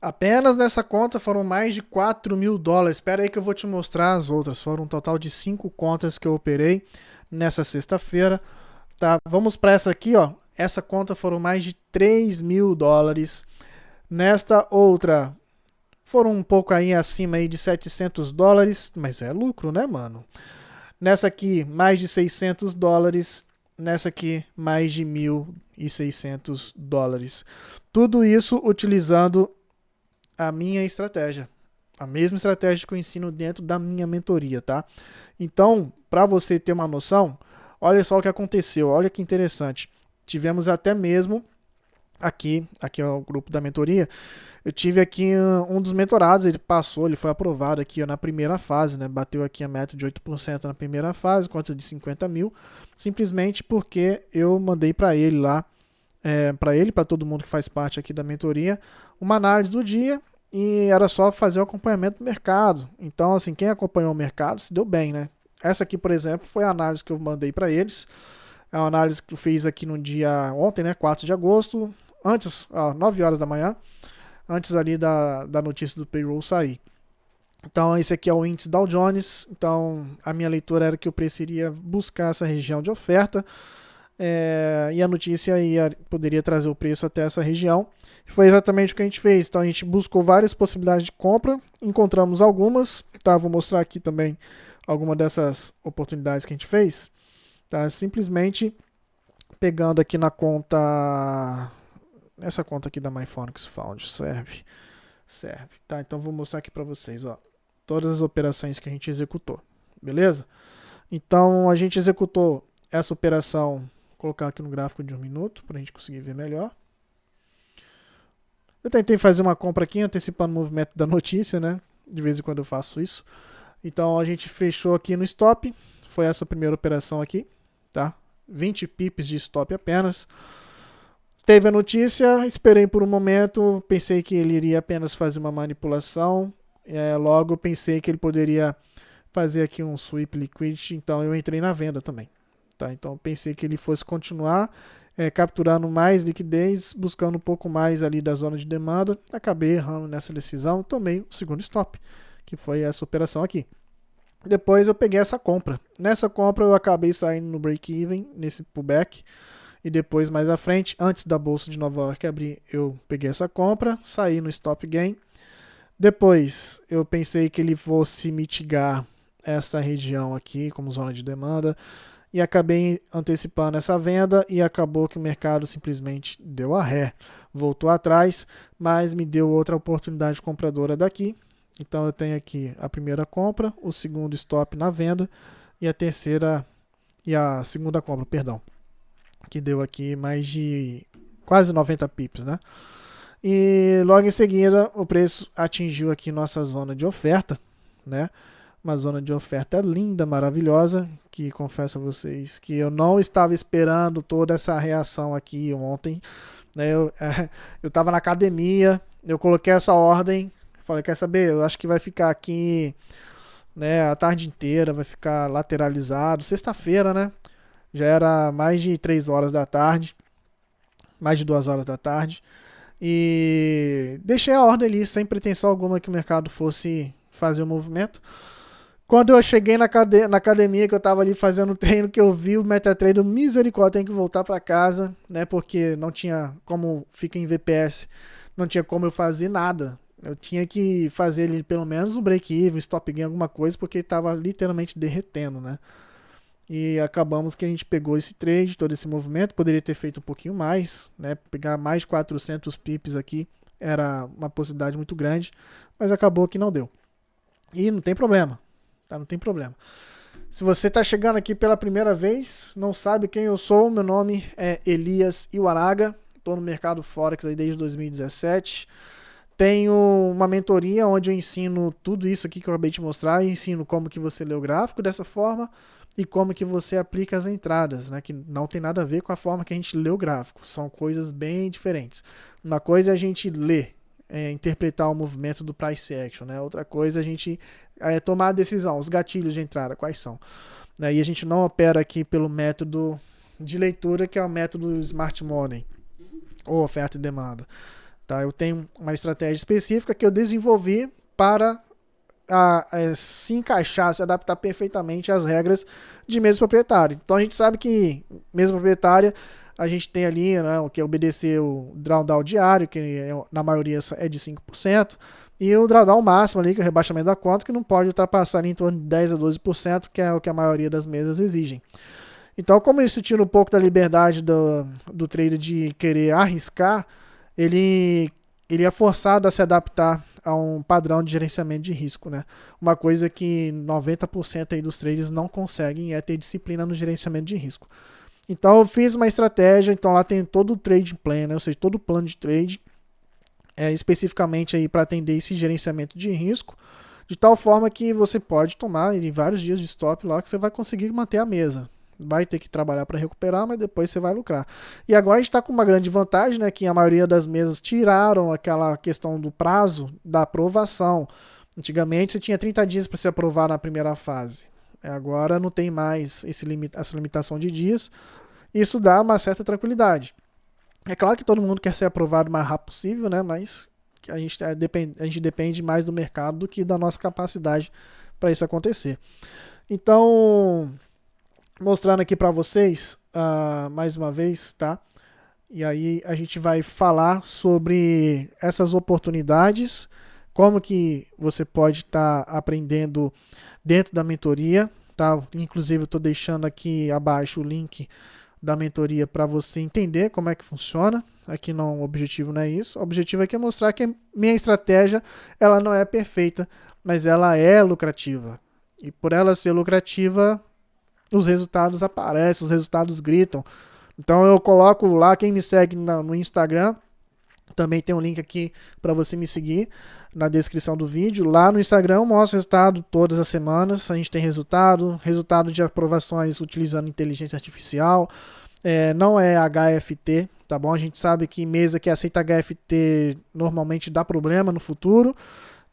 Apenas nessa conta foram mais de US$ 4.000. Espera aí que eu vou te mostrar as outras. Foram um total de 5 contas que eu operei nessa sexta-feira. Tá, vamos para essa aqui, ó. Essa conta foram mais de US$ 3.000. Nesta outra foram um pouco aí acima aí de US$ 700, mas é lucro, né, mano? Nessa aqui, mais de US$ 600. Nessa aqui, mais de US$ 1.600. Tudo isso utilizando a minha estratégia. A mesma estratégia que eu ensino dentro da minha mentoria, tá? Então, para você ter uma noção, olha só o que aconteceu, olha que interessante. Tivemos até mesmo aqui é o grupo da mentoria, eu tive aqui um dos mentorados, ele passou, ele foi aprovado aqui ó, na primeira fase, né? Bateu aqui a meta de 8% na primeira fase, conta de 50 mil, simplesmente porque eu mandei para ele lá, para todo mundo que faz parte aqui da mentoria, uma análise do dia e era só fazer o acompanhamento do mercado. Então, assim, quem acompanhou o mercado se deu bem, né? Essa aqui, por exemplo, foi a análise que eu mandei para eles. É uma análise que eu fiz aqui no dia ontem, né? 4 de agosto, antes, 9 horas da manhã, antes ali da notícia do payroll sair. Então, esse aqui é o índice Dow Jones. Então, a minha leitura era que o preço iria buscar essa região de oferta. E a notícia poderia trazer o preço até essa região. Foi exatamente o que a gente fez. Então a gente buscou várias possibilidades de compra, encontramos algumas. Tá, vou mostrar aqui também alguma dessas oportunidades que a gente fez. Tá, simplesmente pegando aqui na conta, essa conta aqui da MyPhonics Found serve. Tá, então vou mostrar aqui para vocês, ó, todas as operações que a gente executou, beleza? Então a gente executou essa operação. Vou colocar aqui no gráfico de 1 minuto para a gente conseguir ver melhor. Eu tentei fazer uma compra aqui antecipando o movimento da notícia, né? De vez em quando eu faço isso. Então a gente fechou aqui no stop. Foi essa primeira operação aqui, tá? 20 pips de stop apenas. Teve a notícia, esperei por um momento, pensei que ele iria apenas fazer uma manipulação. Logo pensei que ele poderia fazer aqui um sweep liquidity, então eu entrei na venda também. Tá? Então pensei que ele fosse continuar capturando mais liquidez, buscando um pouco mais ali da zona de demanda. Acabei errando nessa decisão, tomei o segundo stop, que foi essa operação aqui. Depois eu peguei essa compra. Nessa compra eu acabei saindo no break-even, nesse pullback. E depois, mais à frente, antes da Bolsa de Nova York abrir, eu peguei essa compra, saí no stop gain. Depois eu pensei que ele fosse mitigar essa região aqui como zona de demanda e acabei antecipando essa venda e acabou que o mercado simplesmente deu a ré, voltou atrás, mas me deu outra oportunidade compradora daqui. Então eu tenho aqui a primeira compra, o segundo stop na venda e a segunda compra, perdão, que deu aqui mais de quase 90 pips, né? E logo em seguida o preço atingiu aqui nossa zona de oferta, né? Uma zona de oferta linda, maravilhosa, que confesso a vocês que eu não estava esperando toda essa reação aqui ontem, né? Eu estava na academia, eu coloquei essa ordem, falei, quer saber, eu acho que vai ficar aqui, né, a tarde inteira, vai ficar lateralizado, sexta-feira, né? Já era mais de 3 horas da tarde, mais de 2 horas da tarde, e deixei a ordem ali, sem pretensão alguma que o mercado fosse fazer o movimento. Quando eu cheguei na academia, que eu tava ali fazendo treino, que eu vi o MetaTrader, misericórdia, tem que voltar para casa, né? Porque não tinha como, fica em VPS, não tinha como eu fazer nada. Eu tinha que fazer ali pelo menos um break-even, stop gain, alguma coisa, porque tava literalmente derretendo, né? E acabamos que a gente pegou esse trade, todo esse movimento, poderia ter feito um pouquinho mais, né? Pegar mais 400 pips aqui era uma possibilidade muito grande, mas acabou que não deu. E não tem problema. Tá? Não tem problema. Se você está chegando aqui pela primeira vez, não sabe quem eu sou, meu nome é Elias Iwaraga, estou no mercado Forex aí desde 2017. Tenho uma mentoria onde eu ensino tudo isso aqui que eu acabei de mostrar, ensino como que você lê o gráfico dessa forma e como que você aplica as entradas, né? Que não tem nada a ver com a forma que a gente lê o gráfico, são coisas bem diferentes. Uma coisa é a gente ler, interpretar o movimento do price action, né? Outra coisa é a gente tomar a decisão, os gatilhos de entrada, quais são. E a gente não opera aqui pelo método de leitura, que é o método Smart Money, ou oferta e demanda. tá? Eu tenho uma estratégia específica que eu desenvolvi para se encaixar, se adaptar perfeitamente às regras de mesa proprietária. Então a gente sabe que mesa proprietária a gente tem ali, né, o que é obedecer o drawdown diário, que na maioria é de 5%, e o drawdown máximo ali, que é o rebaixamento da conta, que não pode ultrapassar em torno de 10 a 12%, que é o que a maioria das mesas exigem. Então, como isso tira um pouco da liberdade do trader de querer arriscar, ele é forçado a se adaptar a um padrão de gerenciamento de risco, né? Uma coisa que 90% aí dos traders não conseguem é ter disciplina no gerenciamento de risco. Então eu fiz uma estratégia, então lá tem todo o trade plan, né? Ou seja, todo o plano de trade, especificamente aí para atender esse gerenciamento de risco, de tal forma que você pode tomar em vários dias de stop lá que você vai conseguir manter a mesa. Vai ter que trabalhar para recuperar, mas depois você vai lucrar. E agora a gente está com uma grande vantagem, né? Que a maioria das mesas tiraram aquela questão do prazo da aprovação. Antigamente você tinha 30 dias para se aprovar na primeira fase. Agora não tem mais essa limitação de dias. Isso dá uma certa tranquilidade. É claro que todo mundo quer ser aprovado o mais rápido possível, né? Mas a gente depende mais do mercado do que da nossa capacidade para isso acontecer. Então, mostrando aqui para vocês, mais uma vez, tá? E aí a gente vai falar sobre essas oportunidades, como que você pode estar aprendendo dentro da mentoria, tá? Inclusive eu estou deixando aqui abaixo o link da mentoria para você entender como é que funciona. Aqui não, o objetivo não é isso. O objetivo aqui é mostrar que a minha estratégia ela não é perfeita, mas ela é lucrativa. E por ela ser lucrativa, os resultados aparecem, os resultados gritam. Então eu coloco lá, quem me segue no Instagram, também tem um link aqui para você me seguir na descrição do vídeo. Lá no Instagram eu mostro o resultado todas as semanas. A gente tem resultado de aprovações utilizando inteligência artificial. Não é HFT, tá bom? A gente sabe que mesa que aceita HFT normalmente dá problema no futuro,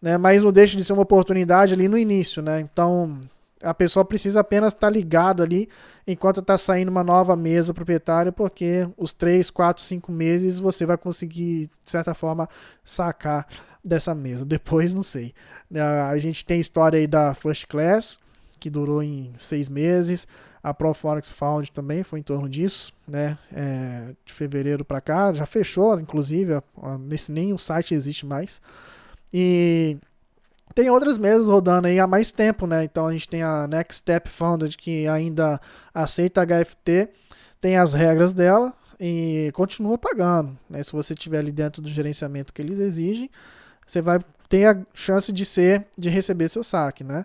né? Mas não deixa de ser uma oportunidade ali no início, né? Então a pessoa precisa apenas estar ligada ali enquanto está saindo uma nova mesa proprietária, porque os 3, 4, 5 meses você vai conseguir, de certa forma, sacar dessa mesa. Depois, não sei. A gente tem história aí da First Class, que durou em 6 meses. A Pro Forex Found também foi em torno disso, né? De fevereiro para cá. Já fechou, inclusive. Nem o site existe mais. E tem outras mesas rodando aí há mais tempo, né? Então a gente tem a Next Step Founded que ainda aceita HFT, tem as regras dela e continua pagando, né? Se você estiver ali dentro do gerenciamento que eles exigem, você vai ter a chance de receber seu saque, né?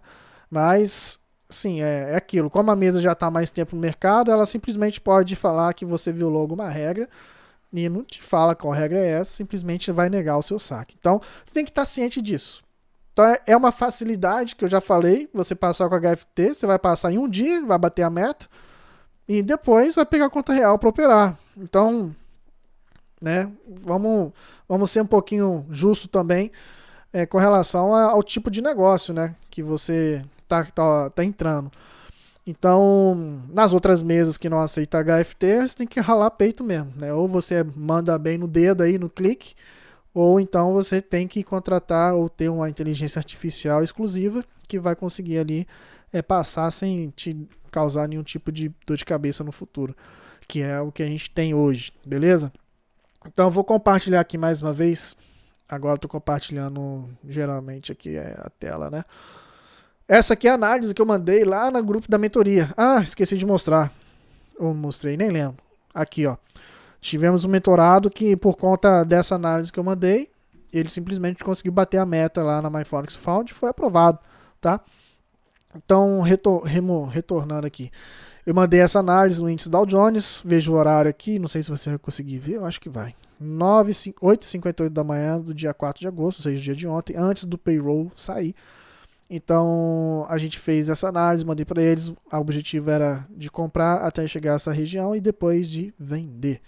Mas, sim, é aquilo. Como a mesa já está há mais tempo no mercado, ela simplesmente pode falar que você violou alguma regra e não te fala qual regra é essa, simplesmente vai negar o seu saque. Então, você tem que estar ciente disso. Então é uma facilidade que eu já falei, você passar com a HFT, você vai passar em um dia, vai bater a meta, e depois vai pegar a conta real para operar. Então, né, vamos ser um pouquinho justo também com relação ao tipo de negócio, né, que você tá entrando. Então, nas outras mesas que não aceitam HFT, você tem que ralar peito mesmo, né? Ou você manda bem no dedo aí, no clique, ou então você tem que contratar ou ter uma inteligência artificial exclusiva que vai conseguir ali passar sem te causar nenhum tipo de dor de cabeça no futuro, que é o que a gente tem hoje, beleza? Então eu vou compartilhar aqui mais uma vez. Agora estou compartilhando geralmente aqui a tela, né? Essa aqui é a análise que eu mandei lá no grupo da mentoria. Ah, esqueci de mostrar. Ou mostrei, nem lembro. Aqui, ó. Tivemos um mentorado que, por conta dessa análise que eu mandei, ele simplesmente conseguiu bater a meta lá na MyForex Found e foi aprovado, tá? Então, retornando aqui. Eu mandei essa análise no índice Dow Jones, vejo o horário aqui, não sei se você vai conseguir ver, eu acho que vai. 8h58 da manhã do dia 4 de agosto, ou seja, o dia de ontem, antes do payroll sair. Então, a gente fez essa análise, mandei para eles, o objetivo era de comprar até chegar a essa região e depois de vender.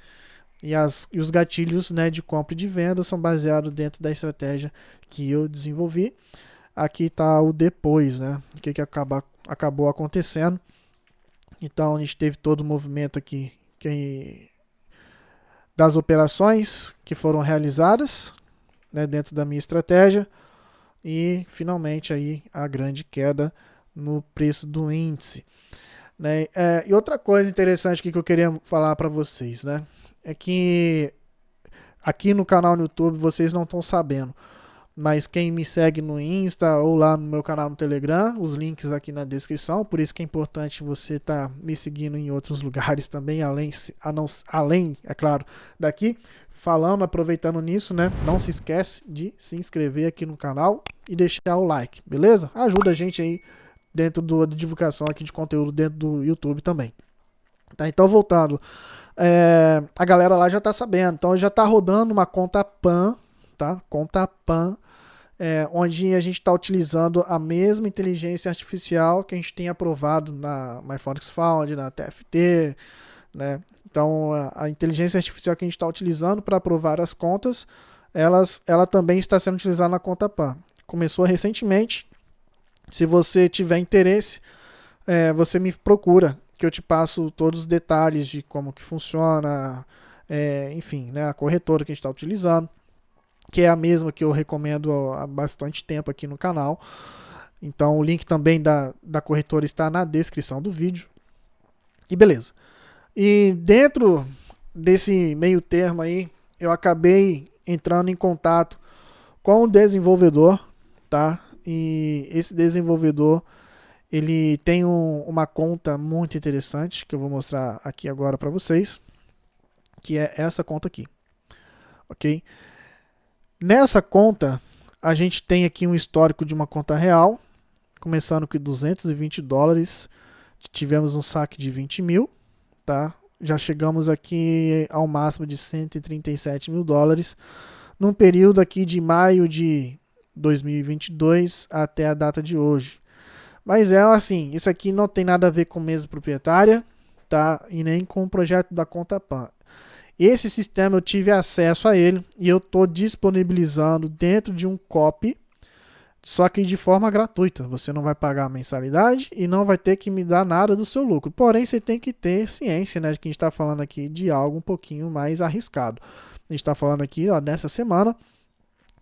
E os gatilhos, né, de compra e de venda são baseados dentro da estratégia que eu desenvolvi. Aqui está o depois, né? O que acabou acontecendo. Então a gente teve todo o movimento aqui. das operações que foram realizadas, né, dentro da minha estratégia, e finalmente aí a grande queda no preço do índice, né? E outra coisa interessante que eu queria falar para vocês, né, é que aqui no canal no YouTube vocês não estão sabendo, mas quem me segue no Insta ou lá no meu canal no Telegram, os links aqui na descrição, por isso que é importante você estar me seguindo em outros lugares também, além, é claro, daqui. Falando, aproveitando nisso, né? Não se esquece de se inscrever aqui no canal e deixar o like, beleza? Ajuda a gente aí dentro da divulgação aqui de conteúdo dentro do YouTube também. Tá, então, voltando, a galera lá já tá sabendo, então já tá rodando uma conta PAN, tá? Conta PAN, onde a gente está utilizando a mesma inteligência artificial que a gente tem aprovado na MyForex Found, na TFT, né? Então, a inteligência artificial que a gente está utilizando para aprovar as contas, ela também está sendo utilizada na conta PAN. Começou recentemente. Se você tiver interesse, você me procura, que eu te passo todos os detalhes de como que funciona, enfim, né, a corretora que a gente está utilizando, que é a mesma que eu recomendo há bastante tempo aqui no canal. Então, o link também da corretora está na descrição do vídeo. E beleza. E dentro desse meio termo aí, eu acabei entrando em contato com o desenvolvedor, tá? E esse desenvolvedor, ele tem uma conta muito interessante, que eu vou mostrar aqui agora para vocês, que é essa conta aqui, ok? Nessa conta, a gente tem aqui um histórico de uma conta real, começando com $220, tivemos um saque de 20 mil, tá? Já chegamos aqui ao máximo de $137 mil, num período aqui de maio de 2022 até a data de hoje. Mas assim, isso aqui não tem nada a ver com mesa proprietária, tá? E nem com o projeto da conta PAN. Esse sistema eu tive acesso a ele e eu estou disponibilizando dentro de um copy, só que de forma gratuita. Você não vai pagar a mensalidade e não vai ter que me dar nada do seu lucro. Porém, você tem que ter ciência, né, de que a gente está falando aqui de algo um pouquinho mais arriscado. A gente está falando aqui, ó, nessa semana,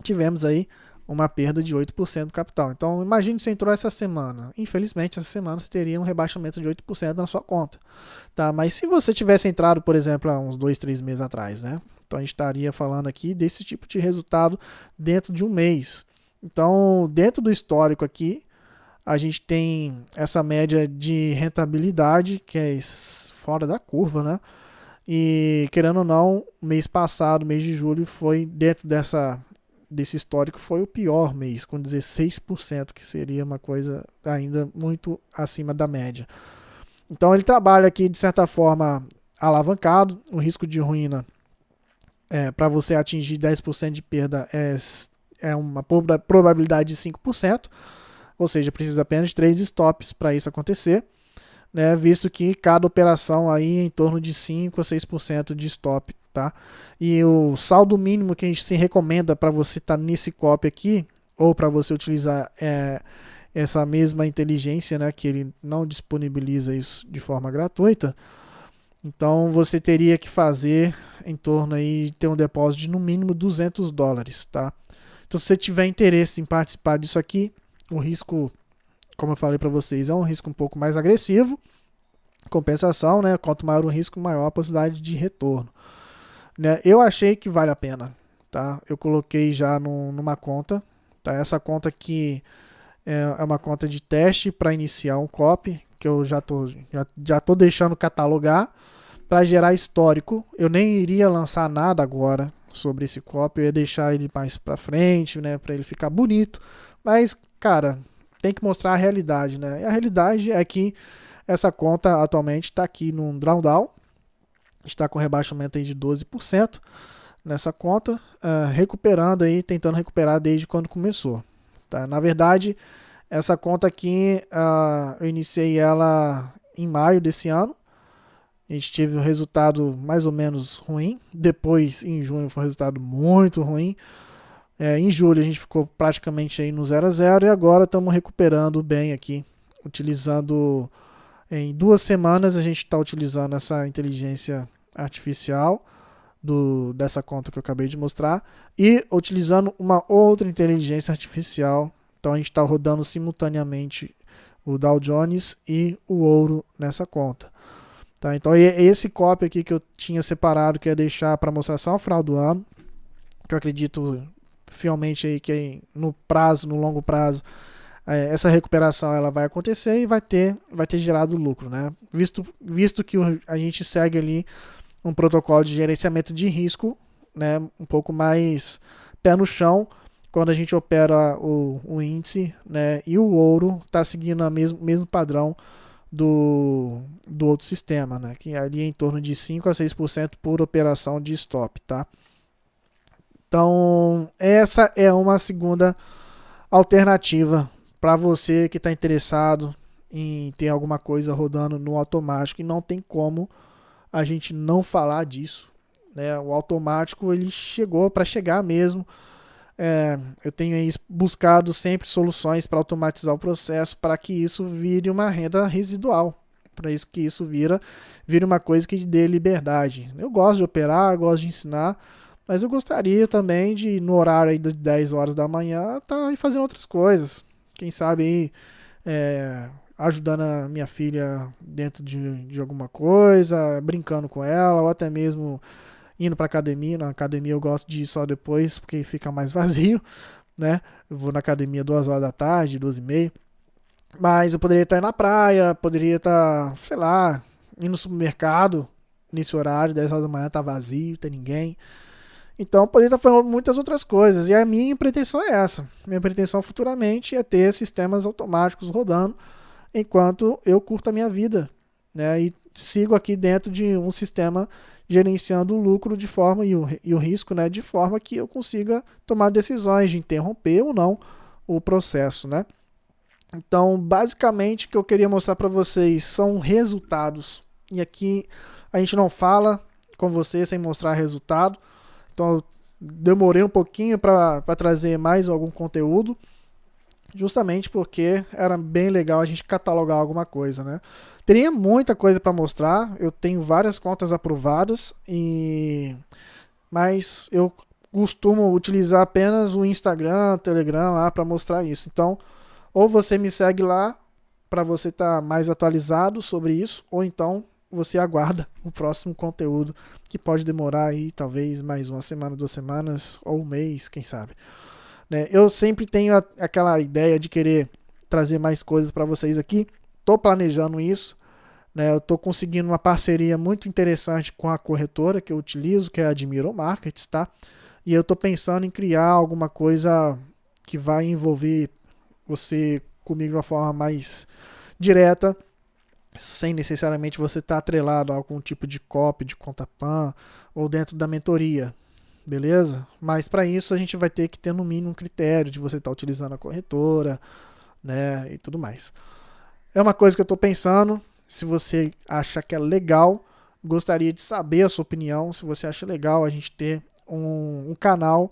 tivemos aí uma perda de 8% do capital. Então, imagine se entrou essa semana. Infelizmente, essa semana você teria um rebaixamento de 8% na sua conta. Tá? Mas se você tivesse entrado, por exemplo, há uns 2, 3 meses atrás, né? Então, a gente estaria falando aqui desse tipo de resultado dentro de um mês. Então, dentro do histórico aqui, a gente tem essa média de rentabilidade, que é fora da curva, né? E, querendo ou não, mês passado, mês de julho, foi dentro desse histórico, foi o pior mês, com 16%, que seria uma coisa ainda muito acima da média. Então, ele trabalha aqui, de certa forma, alavancado. O risco de ruína, para você atingir 10% de perda, é uma probabilidade de 5%, ou seja, precisa apenas de 3 stops para isso acontecer, né, visto que cada operação aí é em torno de 5 a 6% de stop, tá? E o saldo mínimo que a gente se recomenda para você estar nesse copy aqui, ou para você utilizar essa mesma inteligência, né, que ele não disponibiliza isso de forma gratuita, então você teria que fazer em torno aí de ter um depósito de no mínimo $200, tá? Então, se você tiver interesse em participar disso aqui, o risco, como eu falei para vocês, é um risco um pouco mais agressivo. Compensação, né? Quanto maior o risco, maior a possibilidade de retorno. Né? Eu achei que vale a pena, tá? Eu coloquei já numa conta, tá? Essa conta aqui é uma conta de teste para iniciar um copy, que eu já tô deixando catalogar para gerar histórico. Eu nem iria lançar nada agora sobre esse copy, eu ia deixar ele mais para frente, né, para ele ficar bonito. Mas, cara, tem que mostrar a realidade, né? E a realidade é que essa conta atualmente está aqui num drawdown, está com rebaixamento aí de 12% nessa conta, recuperando aí, tentando recuperar desde quando começou. Tá? Na verdade, essa conta aqui, eu iniciei ela em maio desse ano. A gente teve um resultado mais ou menos ruim. Depois, em junho, foi um resultado muito ruim. Em julho, a gente ficou praticamente aí no 0 a 0 e agora estamos recuperando bem aqui, utilizando. Em 2 semanas, a gente está utilizando essa inteligência artificial dessa conta que eu acabei de mostrar e utilizando uma outra inteligência artificial. Então a gente está rodando simultaneamente o Dow Jones e o ouro nessa conta. Tá? Então esse copy aqui que eu tinha separado, que ia deixar para mostrar só no final do ano, que eu acredito fielmente aí que no longo prazo, essa recuperação ela vai acontecer e vai ter gerado lucro, né? Visto que a gente segue ali um protocolo de gerenciamento de risco, né? Um pouco mais pé no chão, quando a gente opera o índice, né? E o ouro está seguindo o mesmo padrão do outro sistema, né? Que ali é em torno de 5 a 6% por operação de stop, tá? Então, essa é uma segunda alternativa para você que está interessado em ter alguma coisa rodando no automático, e não tem como a gente não falar disso, né? O automático ele chegou para chegar mesmo. Eu tenho aí buscado sempre soluções para automatizar o processo, para que isso vire uma renda residual, para isso que isso vire uma coisa que dê liberdade. Eu gosto de operar, eu gosto de ensinar, mas eu gostaria também de, no horário aí das 10 horas da manhã, estar aí fazendo outras coisas. Quem sabe aí ajudando a minha filha dentro de alguma coisa, brincando com ela, ou até mesmo indo para academia. Na academia eu gosto de ir só depois, porque fica mais vazio, né? Eu vou na academia 2 horas da tarde, 2h30. Mas eu poderia estar aí na praia, poderia estar, sei lá, indo no supermercado nesse horário, 10 horas da manhã, tá vazio, tem ninguém. Então, eu poderia estar fazendo muitas outras coisas. E a minha pretensão é essa. Minha pretensão futuramente é ter sistemas automáticos rodando enquanto eu curto a minha vida, né? E sigo aqui dentro de um sistema gerenciando o lucro de forma e o risco, né? De forma que eu consiga tomar decisões de interromper ou não o processo, né? Então, basicamente, o que eu queria mostrar para vocês são resultados. E aqui a gente não fala com você sem mostrar resultado. Então, eu demorei um pouquinho para trazer mais algum conteúdo, justamente porque era bem legal a gente catalogar alguma coisa, né? Teria muita coisa para mostrar, eu tenho várias contas aprovadas, mas eu costumo utilizar apenas o Instagram, Telegram lá para mostrar isso. Então, ou você me segue lá para você estar mais atualizado sobre isso, ou então você aguarda o próximo conteúdo, que pode demorar aí talvez mais uma semana, 2 semanas, ou um mês, quem sabe. Né? Eu sempre tenho aquela ideia de querer trazer mais coisas para vocês aqui. Estou planejando isso. Né? Eu estou conseguindo uma parceria muito interessante com a corretora que eu utilizo, que é a Admiro Markets, tá? E eu estou pensando em criar alguma coisa que vai envolver você comigo de uma forma mais direta, sem necessariamente você estar atrelado a algum tipo de copy, de conta PAN, ou dentro da mentoria, beleza? Mas para isso a gente vai ter que ter no mínimo um critério de você estar utilizando a corretora, né, e tudo mais. É uma coisa que eu estou pensando. Se você acha que é legal, gostaria de saber a sua opinião. Se você acha legal a gente ter um canal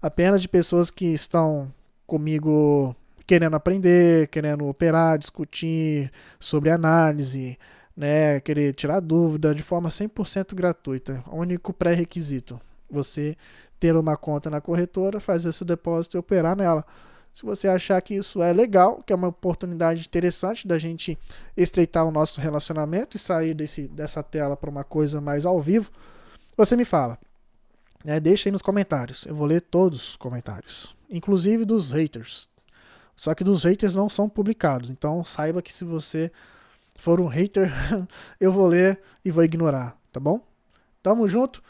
apenas de pessoas que estão comigo querendo aprender, querendo operar, discutir sobre análise, né, querer tirar dúvida de forma 100% gratuita. O único pré-requisito, você ter uma conta na corretora, fazer seu depósito e operar nela. Se você achar que isso é legal, que é uma oportunidade interessante da gente estreitar o nosso relacionamento e sair dessa tela para uma coisa mais ao vivo, você me fala. Né? Deixa aí nos comentários. Eu vou ler todos os comentários, inclusive dos haters. Só que dos haters não são publicados. Então saiba que se você for um hater, eu vou ler e vou ignorar, tá bom? Tamo junto.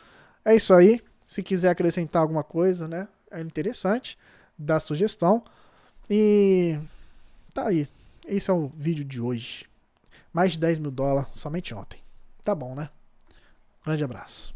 É isso aí. Se quiser acrescentar alguma coisa, né? É interessante. Dá sugestão. E tá aí. Esse é o vídeo de hoje. Mais de $10 mil somente ontem. Tá bom, né? Grande abraço.